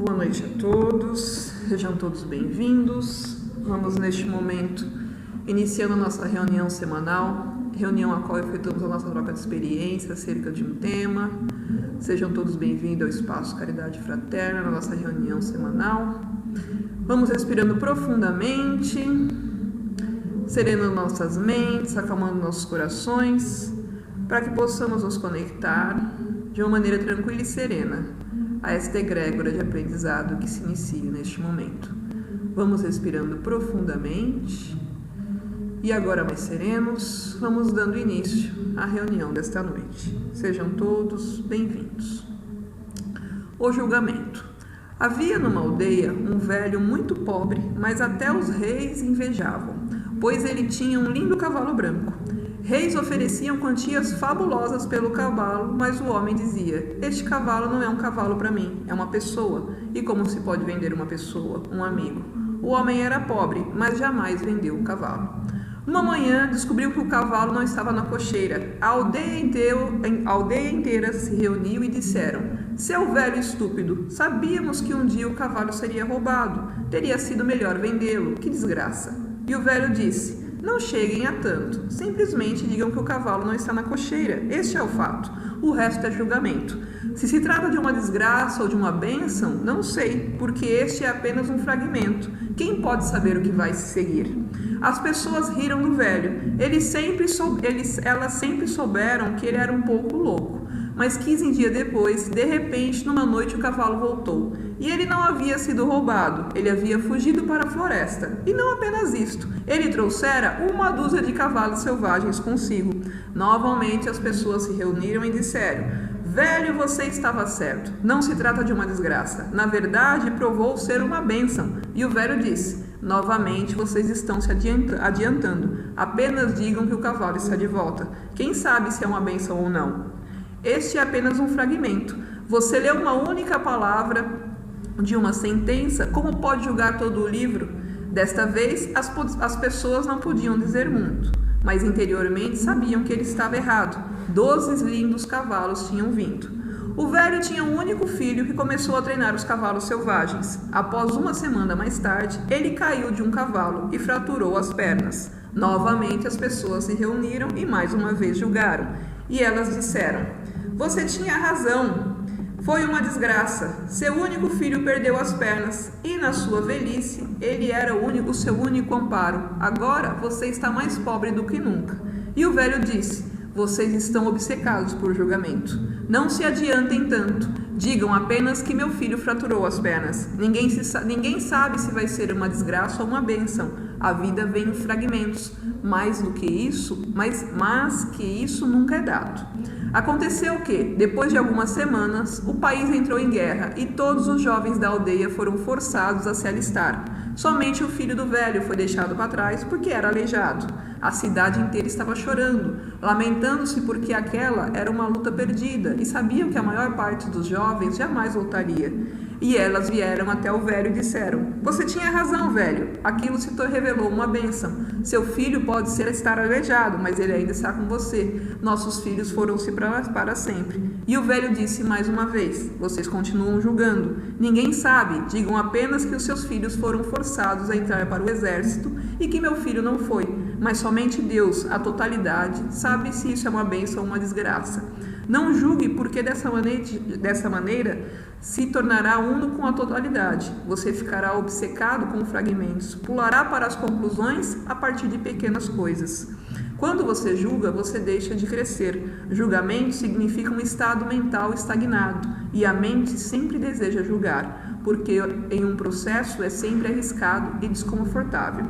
Boa noite a todos, sejam todos bem-vindos. Vamos neste momento iniciando nossa reunião semanal, reunião a qual efetuamos a nossa troca de experiência acerca de um tema. Sejam todos bem-vindos ao Espaço Caridade Fraterna, na nossa reunião semanal. Vamos respirando profundamente, serenando nossas mentes, acalmando nossos corações, para que possamos nos conectar de uma maneira tranquila e serena a esta egrégora de aprendizado que se inicia neste momento. Vamos respirando profundamente e agora mais serenos, vamos dando início à reunião desta noite. Sejam todos bem-vindos. O julgamento. Havia numa aldeia um velho muito pobre, mas até os reis invejavam, pois ele tinha um lindo cavalo branco. Reis ofereciam quantias fabulosas pelo cavalo, mas o homem dizia: este cavalo não é um cavalo para mim, é uma pessoa. E como se pode vender uma pessoa, um amigo? O homem era pobre, mas jamais vendeu o cavalo. Uma manhã descobriu que o cavalo não estava na cocheira. A aldeia inteira se reuniu e disseram: seu velho estúpido, sabíamos que um dia o cavalo seria roubado. Teria sido melhor vendê-lo. Que desgraça. E o velho disse: não cheguem a tanto, simplesmente digam que o cavalo não está na cocheira. Este é o fato, o resto é julgamento. Se se trata de uma desgraça ou de uma bênção, não sei, porque este é apenas um fragmento. Quem pode saber o que vai se seguir? As pessoas riram do velho. Elas sempre souberam que ele era um pouco louco. Mas 15 dias depois, de repente, numa noite o cavalo voltou. E ele não havia sido roubado, ele havia fugido para a floresta. E não apenas isto, ele trouxera uma dúzia de cavalos selvagens consigo. Novamente as pessoas se reuniram e disseram: velho, você estava certo, não se trata de uma desgraça. Na verdade, provou ser uma bênção. E o velho disse: novamente vocês estão se adiantando. Apenas digam que o cavalo está de volta. Quem sabe se é uma bênção ou não? Este é apenas um fragmento. Você leu uma única palavra de uma sentença, como pode julgar todo o livro? Desta vez, as pessoas não podiam dizer muito, mas interiormente sabiam que ele estava errado. 12 lindos cavalos tinham vindo. O velho tinha um único filho que começou a treinar os cavalos selvagens. Após uma semana mais tarde, ele caiu de um cavalo e fraturou as pernas. Novamente as pessoas se reuniram e mais uma vez julgaram. E elas disseram: você tinha razão, foi uma desgraça. Seu único filho perdeu as pernas e na sua velhice ele era o seu único amparo. Agora você está mais pobre do que nunca. E o velho disse: vocês estão obcecados por julgamento. Não se adiantem tanto. Digam apenas que meu filho fraturou as pernas. Ninguém sabe se vai ser uma desgraça ou uma bênção. A vida vem em fragmentos. Mais do que isso, mas que isso nunca é dado. Aconteceu que, depois de algumas semanas, o país entrou em guerra e todos os jovens da aldeia foram forçados a se alistar. Somente o filho do velho foi deixado para trás porque era aleijado. A cidade inteira estava chorando, lamentando-se porque aquela era uma luta perdida e sabiam que a maior parte dos jovens jamais voltaria. E elas vieram até o velho e disseram: você tinha razão, velho. Aquilo se revelou uma bênção. Seu filho pode estar aleijado, mas ele ainda está com você. Nossos filhos foram-se para sempre. E o velho disse mais uma vez: vocês continuam julgando. Ninguém sabe. Digam apenas que os seus filhos foram forçados a entrar para o exército e que meu filho não foi. Mas somente Deus, a totalidade, sabe se isso é uma bênção ou uma desgraça. Não julgue, porque dessa maneira se tornará uno com a totalidade. Você ficará obcecado com fragmentos, pulará para as conclusões a partir de pequenas coisas. Quando você julga, você deixa de crescer. Julgamento significa um estado mental estagnado, e a mente sempre deseja julgar, porque em um processo é sempre arriscado e desconfortável.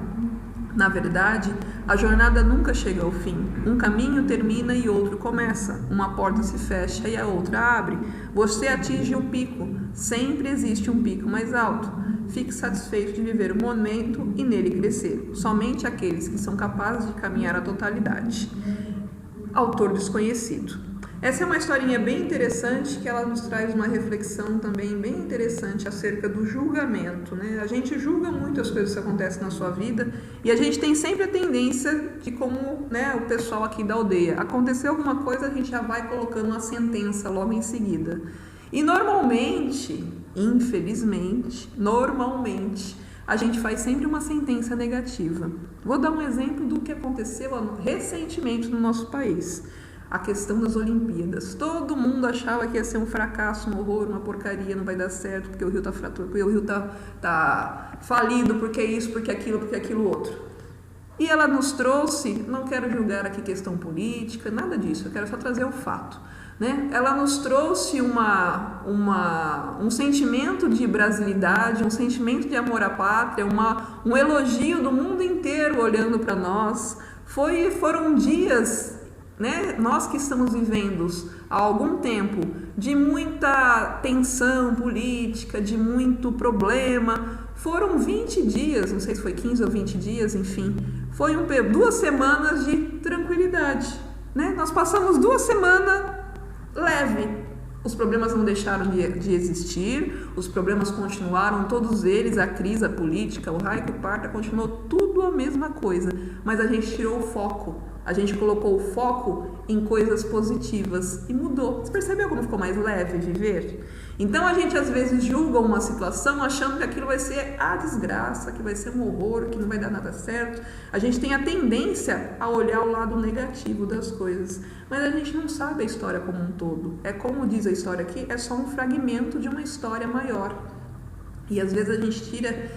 Na verdade, a jornada nunca chega ao fim. Um caminho termina e outro começa. Uma porta se fecha e a outra abre. Você atinge um pico. Sempre existe um pico mais alto. Fique satisfeito de viver o momento e nele crescer. Somente aqueles que são capazes de caminhar à totalidade. Autor desconhecido. Essa é uma historinha bem interessante, que ela nos traz uma reflexão também bem interessante acerca do julgamento, né? A gente julga muito as coisas que acontecem na sua vida e a gente tem sempre a tendência de, como, né, o pessoal aqui da aldeia, aconteceu alguma coisa, a gente já vai colocando uma sentença logo em seguida. E normalmente Infelizmente, normalmente, a gente faz sempre uma sentença negativa. Vou dar um exemplo do que aconteceu recentemente no nosso país. A questão das Olimpíadas. Todo mundo achava que ia ser um fracasso, um horror, uma porcaria, não vai dar certo, porque o Rio tá fraturado, porque o Rio tá falido, porque isso, porque aquilo outro. E ela nos trouxe, não quero julgar aqui questão política, nada disso, eu quero só trazer o fato. Né? Ela nos trouxe um sentimento de brasilidade, um sentimento de amor à pátria, um elogio do mundo inteiro olhando para nós. Foram dias, né? Nós que estamos vivendo há algum tempo de muita tensão política, de muito problema. Foram 20 dias, não sei se foi 15 ou 20 dias, enfim. Foi 2 semanas de tranquilidade. Né? Nós passamos 2 semanas leve. Os problemas não deixaram de existir, os problemas continuaram, todos eles, a crise, a política, o raio que parta, continuou tudo a mesma coisa, mas a gente tirou o foco, a gente colocou o foco em coisas positivas e mudou. Você percebeu como ficou mais leve viver? Então a gente às vezes julga uma situação achando que aquilo vai ser a desgraça, que vai ser um horror, que não vai dar nada certo. A gente tem a tendência a olhar o lado negativo das coisas, mas a gente não sabe a história como um todo. É como diz a história aqui, é só um fragmento de uma história maior. E às vezes a gente tira,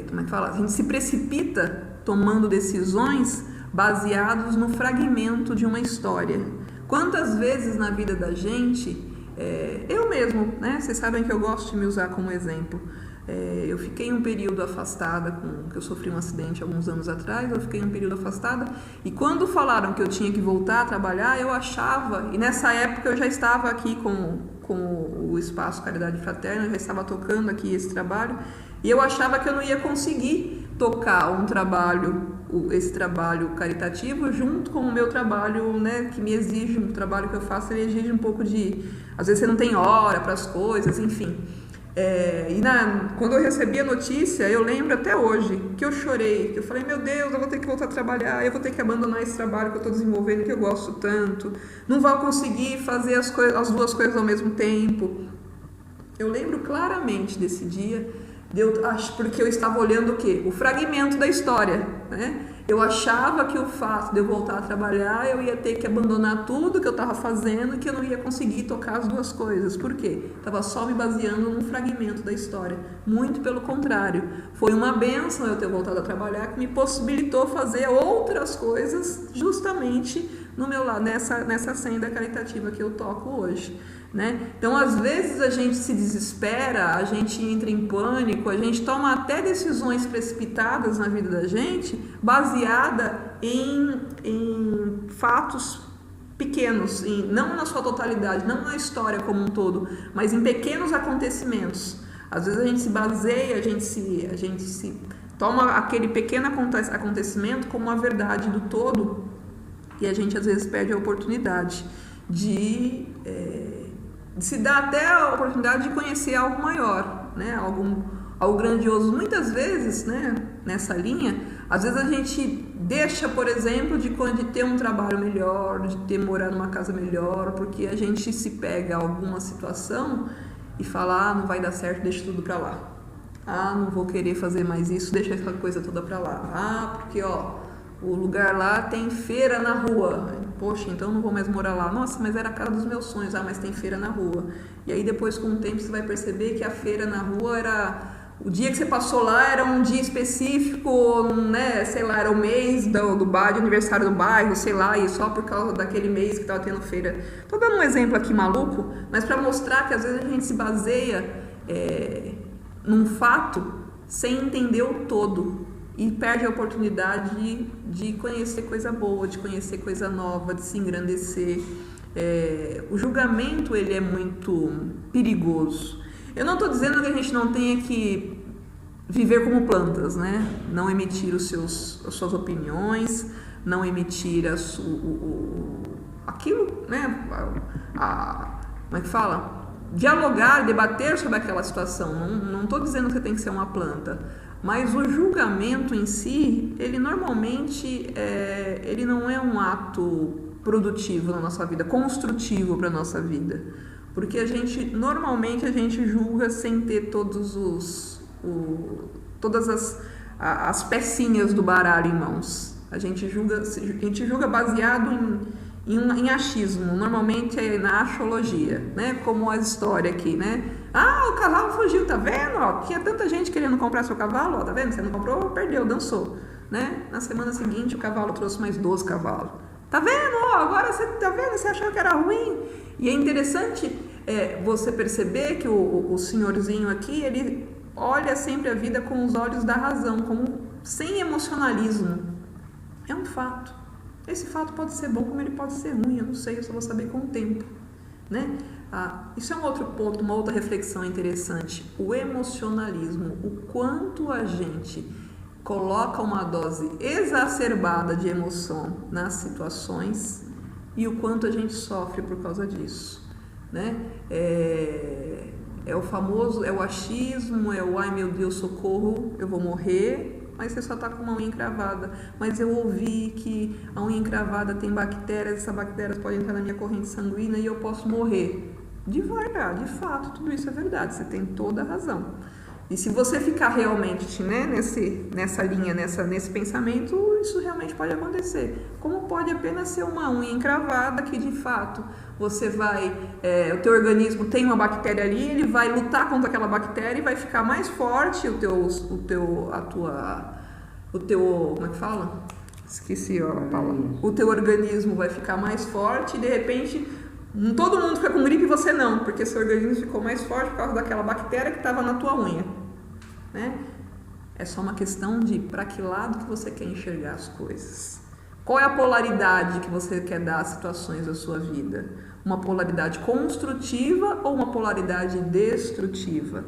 como é que fala? A gente se precipita tomando decisões baseados no fragmento de uma história. Quantas vezes na vida da gente, eu mesmo, né? Vocês sabem que eu gosto de me usar como exemplo. Eu fiquei um período afastada, que eu sofri um acidente alguns anos atrás, eu fiquei um período afastada, e quando falaram que eu tinha que voltar a trabalhar, eu achava, e nessa época eu já estava aqui com o Espaço Caridade Fraterna, eu já estava tocando aqui esse trabalho, e eu achava que eu não ia conseguir tocar esse trabalho caritativo junto com o meu trabalho, né, que me exige, um trabalho que eu faço, ele exige um pouco às vezes você não tem hora para as coisas, enfim. Quando eu recebi a notícia, eu lembro até hoje que eu chorei, que eu falei, meu Deus, eu vou ter que voltar a trabalhar, eu vou ter que abandonar esse trabalho que eu estou desenvolvendo, que eu gosto tanto, não vou conseguir fazer as 2 coisas ao mesmo tempo. Eu lembro claramente desse dia, porque eu estava olhando o quê? O fragmento da história, né? Eu achava que o fato de eu voltar a trabalhar, eu ia ter que abandonar tudo que eu estava fazendo e que eu não ia conseguir tocar as 2 coisas. Por quê? Estava só me baseando num fragmento da história. Muito pelo contrário. Foi uma bênção eu ter voltado a trabalhar que me possibilitou fazer outras coisas justamente no meu lado, nessa senda caritativa que eu toco hoje. Né? Então, às vezes a gente se desespera, a gente entra em pânico, a gente toma até decisões precipitadas na vida da gente, baseada em fatos pequenos, não na sua totalidade, não na história como um todo, mas em pequenos acontecimentos. Às vezes a gente se baseia, a gente se toma aquele pequeno acontecimento como a verdade do todo, e a gente às vezes perde a oportunidade de se dá até a oportunidade de conhecer algo maior, né? Algo grandioso. Muitas vezes, né, nessa linha, às vezes a gente deixa, por exemplo, de ter um trabalho melhor, de morar numa casa melhor, porque a gente se pega a alguma situação e fala, não vai dar certo, deixa tudo pra lá. Não vou querer fazer mais isso, deixa essa coisa toda pra lá. Porque, o lugar lá tem feira na rua. Poxa, então não vou mais morar lá. Nossa, mas era a casa dos meus sonhos. Mas tem feira na rua. E aí depois, com o tempo, você vai perceber que a feira na rua era... O dia que você passou lá era um dia específico, né? Sei lá, era o mês do bar, de aniversário do bairro, sei lá, e só por causa daquele mês que estava tendo feira. Tô dando um exemplo aqui maluco, mas para mostrar que às vezes a gente se baseia num fato sem entender o todo. E perde a oportunidade de conhecer coisa boa, de conhecer coisa nova, de se engrandecer. O julgamento, ele é muito perigoso. Eu não estou dizendo que a gente não tenha que viver como plantas, né? Não emitir as suas opiniões, não emitir aquilo, né? Como é que fala? Dialogar, debater sobre aquela situação. Não estou dizendo que você tem que ser uma planta. Mas o julgamento em si, ele normalmente ele não é um ato produtivo na nossa vida, construtivo para a nossa vida. Porque normalmente a gente julga sem ter todas as pecinhas do baralho em mãos. A gente julga baseado em achismo, normalmente é na axiologia, né? Como a história aqui, né? O cavalo fugiu, tá vendo? Ó, tinha tanta gente querendo comprar seu cavalo, ó, tá vendo? Você não comprou, perdeu, dançou, né? Na semana seguinte o cavalo trouxe mais 12 cavalos. Tá vendo? Ó, agora você tá vendo? Você achou que era ruim? E é interessante você perceber que o senhorzinho aqui, ele olha sempre a vida com os olhos da razão, sem emocionalismo. É um fato. Esse fato pode ser bom como ele pode ser ruim, eu não sei, eu só vou saber com o tempo, né? Isso é um outro ponto, uma outra reflexão interessante. O emocionalismo, o quanto a gente coloca uma dose exacerbada de emoção nas situações e o quanto a gente sofre por causa disso, né? É o famoso, é o achismo, é o ai meu Deus, socorro, eu vou morrer, mas você só está com uma unha encravada. Mas eu ouvi que a unha encravada tem bactérias, essas bactérias podem entrar na minha corrente sanguínea e eu posso morrer. De verdade, de fato, tudo isso é verdade, você tem toda a razão. E se você ficar realmente, né, nessa linha, nesse pensamento, isso realmente pode acontecer. Como pode apenas ser uma unha encravada que de fato você o teu organismo tem uma bactéria ali, ele vai lutar contra aquela bactéria e vai ficar mais forte, como é que fala? Esqueci a palavra. O teu organismo vai ficar mais forte e de repente todo mundo fica com gripe e você não, porque seu organismo ficou mais forte por causa daquela bactéria que estava na tua unha, né? É só uma questão de para que lado que você quer enxergar as coisas. Qual é a polaridade que você quer dar às situações da sua vida? Uma polaridade construtiva ou uma polaridade destrutiva?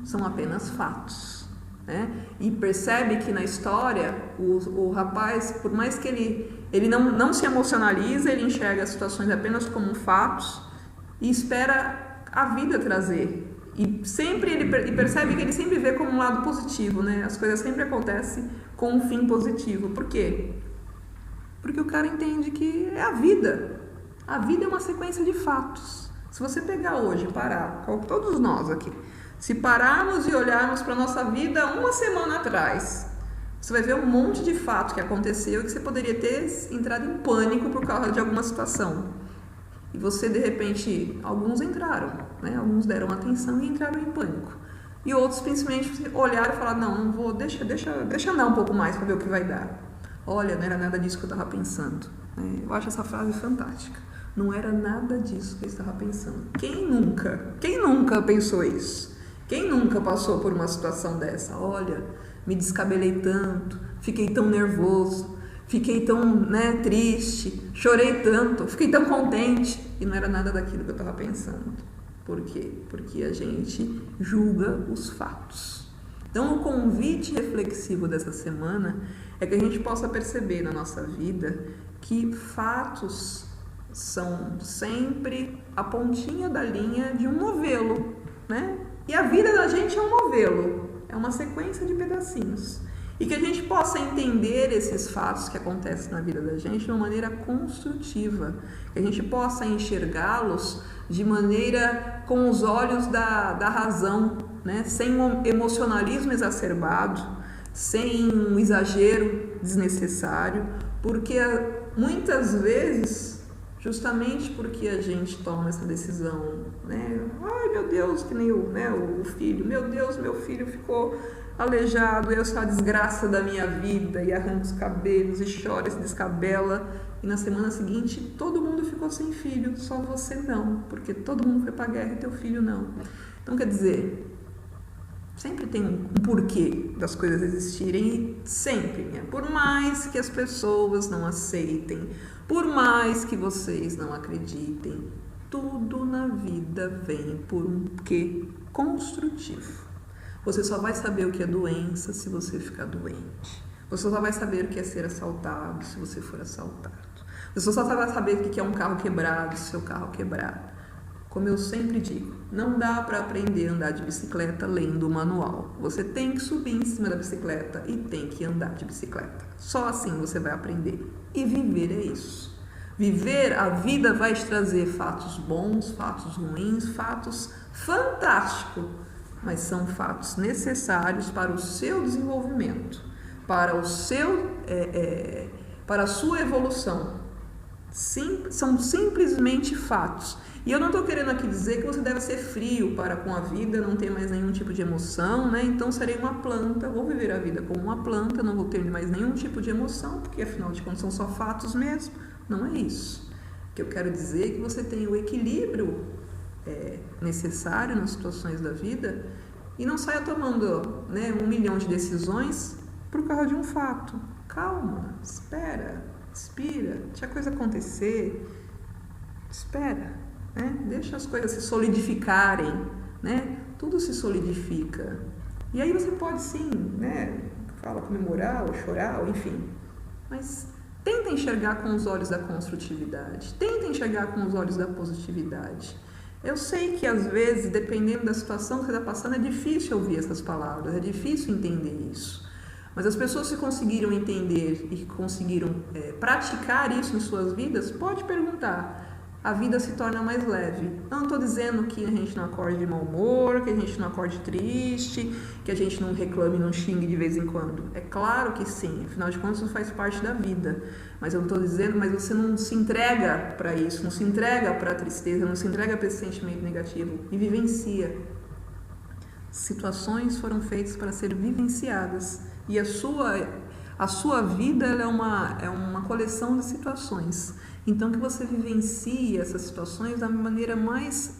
São apenas fatos, né? E percebe que na história o rapaz, por mais que ele não se emocionaliza, ele enxerga as situações apenas como fatos e espera a vida trazer. E sempre ele percebe que ele sempre vê como um lado positivo, né? As coisas sempre acontecem com um fim positivo. Por quê? Porque o cara entende que é a vida. A vida é uma sequência de fatos. Se você pegar hoje, parar, todos nós aqui, se pararmos e olharmos para a nossa vida uma semana atrás, você vai ver um monte de fato que aconteceu e que você poderia ter entrado em pânico por causa de alguma situação. E você, de repente, alguns entraram, né? Alguns deram atenção e entraram em pânico. E outros, simplesmente, olharam e falaram, não vou, deixa andar um pouco mais para ver o que vai dar. Olha, não era nada disso que eu estava pensando. Eu acho essa frase fantástica. Não era nada disso que eu estava pensando. Quem nunca pensou isso? Quem nunca passou por uma situação dessa? Olha, me descabelei tanto, fiquei tão nervoso, fiquei tão triste, chorei tanto, fiquei tão contente. E não era nada daquilo que eu estava pensando. Por quê? Porque a gente julga os fatos. Então, o convite reflexivo dessa semana é que a gente possa perceber na nossa vida que fatos são sempre a pontinha da linha de um novelo, né? E a vida da gente é um novelo, é uma sequência de pedacinhos. E que a gente possa entender esses fatos que acontecem na vida da gente de uma maneira construtiva, que a gente possa enxergá-los de maneira com os olhos da razão, né? Sem um emocionalismo exacerbado, sem um exagero desnecessário, porque muitas vezes, justamente porque a gente toma essa decisão, né? Ai meu Deus, que nem o filho, meu Deus, meu filho ficou aleijado, eu sou a desgraça da minha vida, e arranca os cabelos, e chora, e se descabela, e na semana seguinte todo mundo ficou sem filho, só você não, porque todo mundo foi pra guerra e teu filho não. Então quer dizer, sempre tem um porquê das coisas existirem, e sempre, né? Por mais que as pessoas não aceitem, por mais que vocês não acreditem, tudo na vida vem por um quê construtivo. Você só vai saber o que é doença se você ficar doente. Você só vai saber o que é ser assaltado se você for assaltado. Você só vai saber o que é um carro quebrado se seu carro quebrar. Como eu sempre digo, não dá para aprender a andar de bicicleta lendo o manual. Você tem que subir em cima da bicicleta e tem que andar de bicicleta. Só assim você vai aprender. E viver é isso. Viver a vida vai te trazer fatos bons, fatos ruins, fatos fantásticos, mas são fatos necessários para o seu desenvolvimento, para a sua evolução. São simplesmente fatos. E eu não estou querendo aqui dizer que você deve ser frio para com a vida, não ter mais nenhum tipo de emoção, né? Então serei uma planta, vou viver a vida como uma planta, não vou ter mais nenhum tipo de emoção, porque afinal de contas são só fatos mesmo. Não é isso. O que eu quero dizer é que você tem o equilíbrio necessário nas situações da vida e não saia tomando 1 milhão de decisões por causa de um fato. Calma, espera, respira, deixa a coisa acontecer, espera, né? Deixa as coisas se solidificarem, né? Tudo se solidifica. E aí você pode sim, comemorar ou chorar, ou enfim, mas tenta enxergar com os olhos da construtividade, tenta enxergar com os olhos da positividade. Eu sei que às vezes, dependendo da situação que você está passando, é difícil ouvir essas palavras, é difícil entender isso. Mas as pessoas que conseguiram entender e que conseguiram praticar isso em suas vidas, pode perguntar. A vida se torna mais leve. Eu não estou dizendo que a gente não acorde de mau humor, que a gente não acorde triste, que a gente não reclame e não xingue de vez em quando. É claro que sim, afinal de contas isso faz parte da vida. Mas eu não estou dizendo, mas você não se entrega para isso, não se entrega para a tristeza, não se entrega para esse sentimento negativo e vivencia. Situações foram feitas para ser vivenciadas e a sua vida ela é uma coleção de situações. Então, que você vivencie essas situações da maneira mais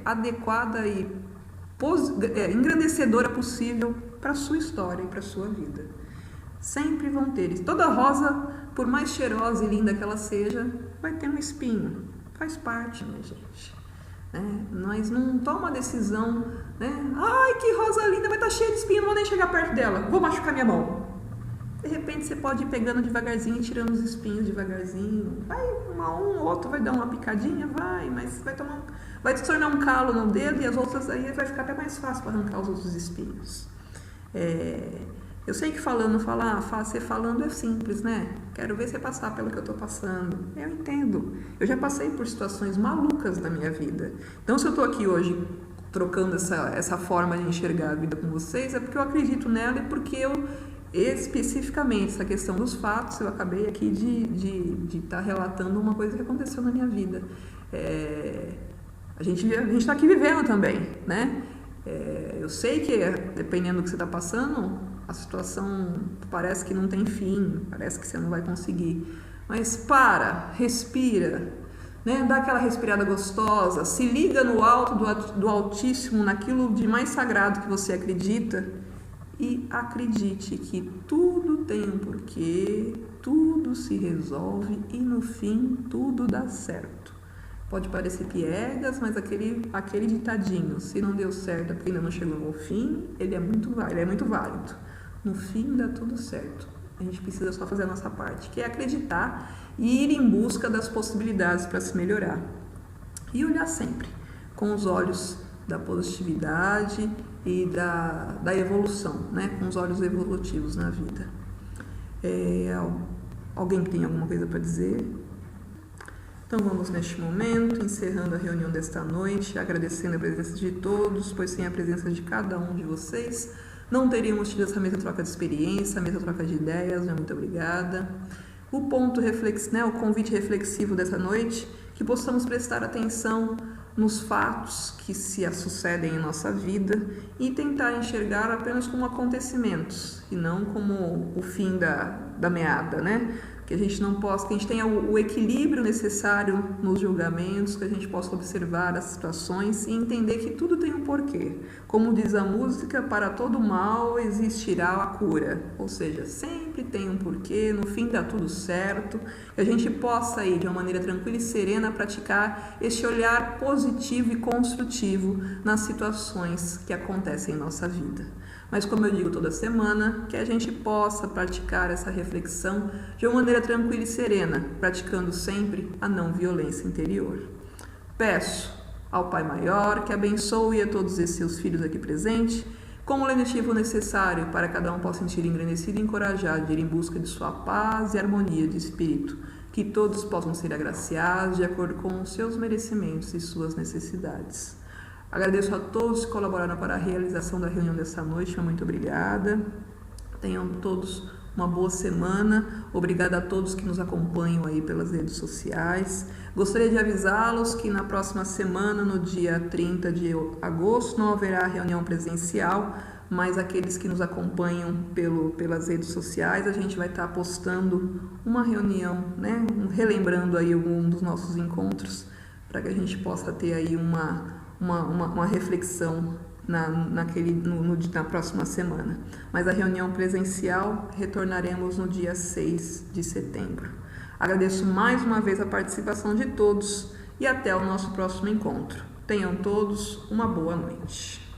adequada e engrandecedora possível para a sua história e para a sua vida. Sempre vão ter. Toda rosa, por mais cheirosa e linda que ela seja, vai ter um espinho. Faz parte, minha gente. Nós não toma decisão, ai, que rosa linda, vai estar cheia de espinho, não vou nem chegar perto dela, vou machucar minha mão. De repente você pode ir pegando devagarzinho e tirando os espinhos devagarzinho. Vai um outro vai dar uma picadinha, mas vai te tornar um calo no dedo e as outras aí vai ficar até mais fácil para arrancar os outros espinhos. Eu sei que você falando é simples, né? Quero ver você passar pelo que eu estou passando. Eu entendo. Eu já passei por situações malucas na minha vida. Então, se eu estou aqui hoje trocando essa forma de enxergar a vida com vocês, é porque eu acredito nela e porque eu especificamente essa questão dos fatos, eu acabei aqui de estar relatando uma coisa que aconteceu na minha vida. A gente está aqui vivendo também, né? Eu sei que dependendo do que você está passando, a situação parece que não tem fim, parece que você não vai conseguir. Mas respira, dá aquela respirada gostosa, se liga no alto do Altíssimo, naquilo de mais sagrado que você acredita. E acredite que tudo tem um porquê, tudo se resolve e no fim tudo dá certo. Pode parecer piegas, mas aquele ditadinho, se não deu certo porque ainda não chegou ao fim, ele é muito válido. No fim dá tudo certo. A gente precisa só fazer a nossa parte, que é acreditar e ir em busca das possibilidades para se melhorar. E olhar sempre com os olhos da positividade e da evolução, com os olhos evolutivos na vida. Alguém tem alguma coisa para dizer? Então vamos neste momento, encerrando a reunião desta noite, agradecendo a presença de todos, pois sem a presença de cada um de vocês, não teríamos tido essa mesma troca de experiência, a mesma troca de ideias, muito obrigada. O convite reflexivo dessa noite, que possamos prestar atenção nos fatos que se sucedem em nossa vida e tentar enxergar apenas como acontecimentos e não como o fim da meada, Que a gente tenha o equilíbrio necessário nos julgamentos, que a gente possa observar as situações e entender que tudo tem um porquê. Como diz a música, para todo mal existirá a cura. Ou seja, sempre tem um porquê, no fim dá tudo certo, que a gente possa ir de uma maneira tranquila e serena praticar esse olhar positivo e construtivo nas situações que acontecem em nossa vida. Mas como eu digo toda semana, que a gente possa praticar essa reflexão de uma maneira tranquila e serena, praticando sempre a não violência interior. Peço ao Pai Maior que abençoe a todos esses seus filhos aqui presentes, com o lenitivo necessário para cada um possa sentir engrandecido e encorajado de ir em busca de sua paz e harmonia de espírito. que todos possam ser agraciados de acordo com os seus merecimentos e suas necessidades. Agradeço a todos que colaboraram para a realização da reunião dessa noite, muito obrigada. Tenham todos uma boa semana. Obrigada a todos que nos acompanham aí pelas redes sociais. Gostaria de avisá-los que na próxima semana, no dia 30 de agosto, não haverá reunião presencial, mas aqueles que nos acompanham pelas redes sociais, a gente vai estar postando uma reunião, né? Relembrando aí algum dos nossos encontros, para que a gente possa ter aí uma reflexão na próxima semana. Mas a reunião presencial retornaremos no dia 6 de setembro. Agradeço mais uma vez a participação de todos e até o nosso próximo encontro. Tenham todos uma boa noite.